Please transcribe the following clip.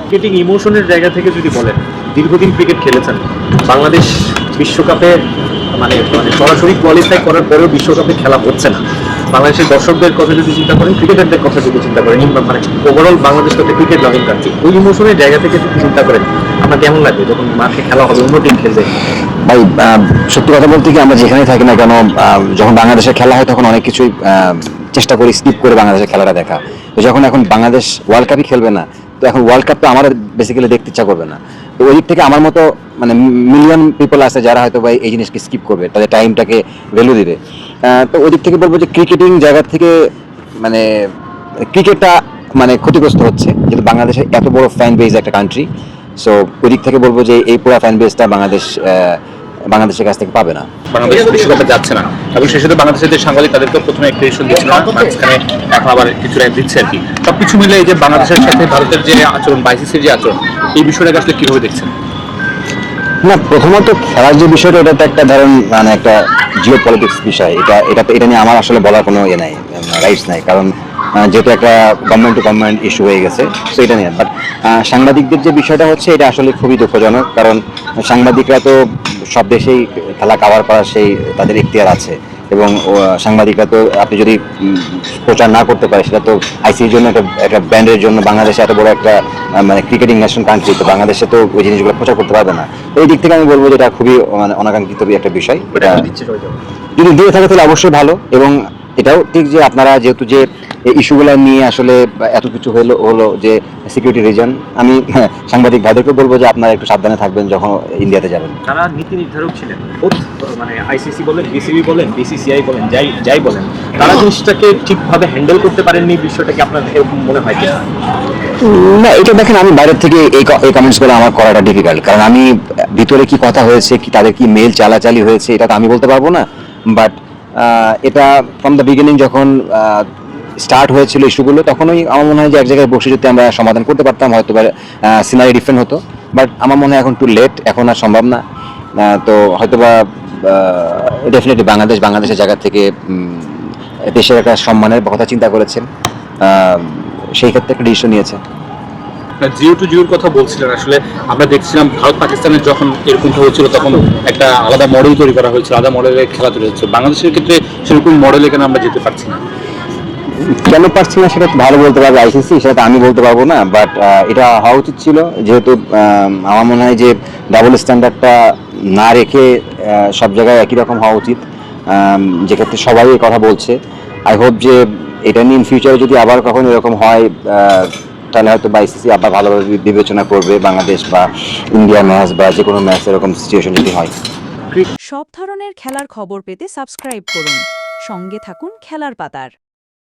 Cricketing ইমোশনের জায়গা থেকে যদি বলেন, দীর্ঘদিন ক্রিকেট খেলেছেন, বাংলাদেশ বিশ্বকাপে মানে মানে সরাসরি কোয়ালিফাই করার পরেও বিশ্বকাপে খেলা হচ্ছে না। বাংলাদেশের দর্শকদের কথা যদি চিন্তা করেন, ক্রিকেটারদের কথা যদি চিন্তা করেন, মানে ওভারঅল বাংলাদেশ তো একটা ক্রিকেট লাভিং কান্ট্রি, ওই ইমোশনের জায়গা থেকে যদি চিন্তা করেন, আপনার কেমন লাগবে যখন মাঠে খেলা হবে, অন্য টিম খেলবে? ভাই, সত্যি কথা বলতে কি, আমরা যেখানেই থাকি না কেন, যখন বাংলাদেশের খেলা হয় তখন অনেক কিছুই চেষ্টা করি স্কিপ করে বাংলাদেশের খেলাটা দেখা। তো যখন এখন বাংলাদেশ ওয়ার্ল্ড কাপই খেলবে না, তো এখন ওয়ার্ল্ড কাপ তো আমার বেসিক্যালি দেখতে ইচ্ছা করবে না। তো ওই দিক থেকে আমার মতো মানে মিলিয়ন পিপল আছে যারা হয়তো ভাই এই জিনিসকে স্কিপ করবে, তাদের টাইমটাকে ভ্যালু দিবে। তো ওই দিক থেকে বলবো যে ক্রিকেটিং জায়গা থেকে মানে ক্রিকেটটা মানে ক্ষতিগ্রস্ত হচ্ছে, যেহেতু বাংলাদেশের এত বড় ফ্যান বেজ একটা কান্ট্রি। সো ওই দিক থেকে বলবো যে এই পুরো ফ্যান বেজটা বাংলাদেশের কাছ থেকে পাবে না। বাংলাদেশ বিশ্বকাপে যাচ্ছে না, এবং সেই সাথে বাংলাদেশের যে সাংবাদিক তাদেরকে প্রথমে ক্রেডিট দিচ্ছে না, মাঝখানে এখন আবার কিছুটা দিচ্ছে আর কি। সবকিছু মিলে এই যে বাংলাদেশের সাথে ভারতের যে আচরণ, বাইসিসির যে আচরণ, এই বিষয়টাকে আসলে কিভাবে দেখছেন? না, প্রথমত খেলার যে বিষয়টা, এটা তো একটা ধরেন মানে একটা জিও পলিটিক্স বিষয়। এটা নিয়ে আমার আসলে বলার কোনো ইয়ে নাই, রাইটস নাই, কারণ যেহেতু একটা গভর্নমেন্ট টু গভর্নমেন্ট ইস্যু হয়ে গেছে, তো এটা নিয়ে। বাট সাংবাদিকদের যে বিষয়টা হচ্ছে, এটা আসলে খুবই দুঃখজনক, কারণ সাংবাদিকরা তো সব দেশেই খেলা কাভার করার সেই তাদের এখতিয়ার আছে, এবং সাংবাদিকরা তো আপনি যদি প্রচার না করতে পারে, সেটা তো আইসির জন্য একটা ব্র্যান্ডের জন্য, বাংলাদেশে এত বড় একটা মানে ক্রিকেটিং ন্যাশনাল কান্ট্রি, তো বাংলাদেশে তো ওই জিনিসগুলো প্রচার করতে পারবে না। তো এই দিক থেকে আমি বলবো যে এটা খুবই মানে অনাকাঙ্ক্ষিত একটা বিষয়। এটা যদি দিয়ে থাকে তাহলে অবশ্যই ভালো, এবং এটাও ঠিক যে আপনারা যেহেতু যে ইস্যুগুলো নিয়ে আসলে এত কিছু হলো যে সিকিউরিটি রিজন, আমি সাংবাদিক ভাইদেরকে বলবো যে আপনারা একটু সাবধানে থাকবেন যখন ইন্ডিয়াতে যাবেন। যারা নীতি নির্ধারক ছিলেন, মানে আইসিসি বলেন, বিসিবি বলেন, বিসিসিআই বলেন, যাই বলেন, তারা জিনিসটাকে ঠিকভাবে হ্যান্ডেল করতে পারেননি, বিষয়টাকে আপনার এরকম মনে হয় কিনা? না, এটা দেখেন, আমি বাইরের থেকে এই কমেন্টসগুলো আমার করাটা ডিফিকাল্ট, কারণ আমি ভিতরে কি কথা হয়েছে, কি তাদের কি মেল চালাচালি হয়েছে, এটা তো আমি বলতে পারবো না। বাট এটা ফ্রম দ্য বিগিনিং যখন স্টার্ট হয়েছিল ইস্যুগুলো, তখনই আমার মনে হয় যে এক জায়গায় বসে যদি আমরা সমাধান করতে পারতাম, হয়তো সিনারি ডিফারেন্ট হতো। বাট আমার মনে হয় এখন টু লেট, এখন আর সম্ভব না। তো হয়তোবা ডেফিনেটলি বাংলাদেশের জায়গা থেকে দেশের একটা সম্মানের কথা চিন্তা করেছেন, সেই ক্ষেত্রে একটা ডিসিশন নিয়েছে। জিও টু জিওর কথা বলছিলেন, আসলে আমরা দেখছিলাম ভারত পাকিস্তানের যখন এরকমটা হচ্ছিল, তখন একটা আলাদা মডেল তৈরি করা হয়েছিল, আলাদা মডেলের খেলা তৈরি হচ্ছে। বাংলাদেশের ক্ষেত্রে সেরকম মডেলে কেন আমরা যেতে পারছি না? কেন পারছি না সেটা ভালো বলতে পারবে আইসিসি, সেটা আমি বলতে পারবো না। বাট এটা হওয়া উচিত ছিল, যেহেতু আমার মনে হয় যে ডাবল স্ট্যান্ডার্ডটা না রেখে সব জায়গায় একই রকম হওয়া উচিত, যেক্ষেত্রে সবাই এই কথা বলছে। আই হোপ যে এটা নিয়ে ইন ফিউচারে যদি আবার কখনো এরকম হয়, তাহলে হয়তো আইসিসি আবার ভালোভাবে বিবেচনা করবে বাংলাদেশ বা ইন্ডিয়া ম্যাচ বা যে কোনো ম্যাচ এরকম সিচুয়েশন যদি হয়। সব ধরনের খেলার খবর পেতে সাবস্ক্রাইব করুন, সঙ্গে থাকুন খেলার পাতার।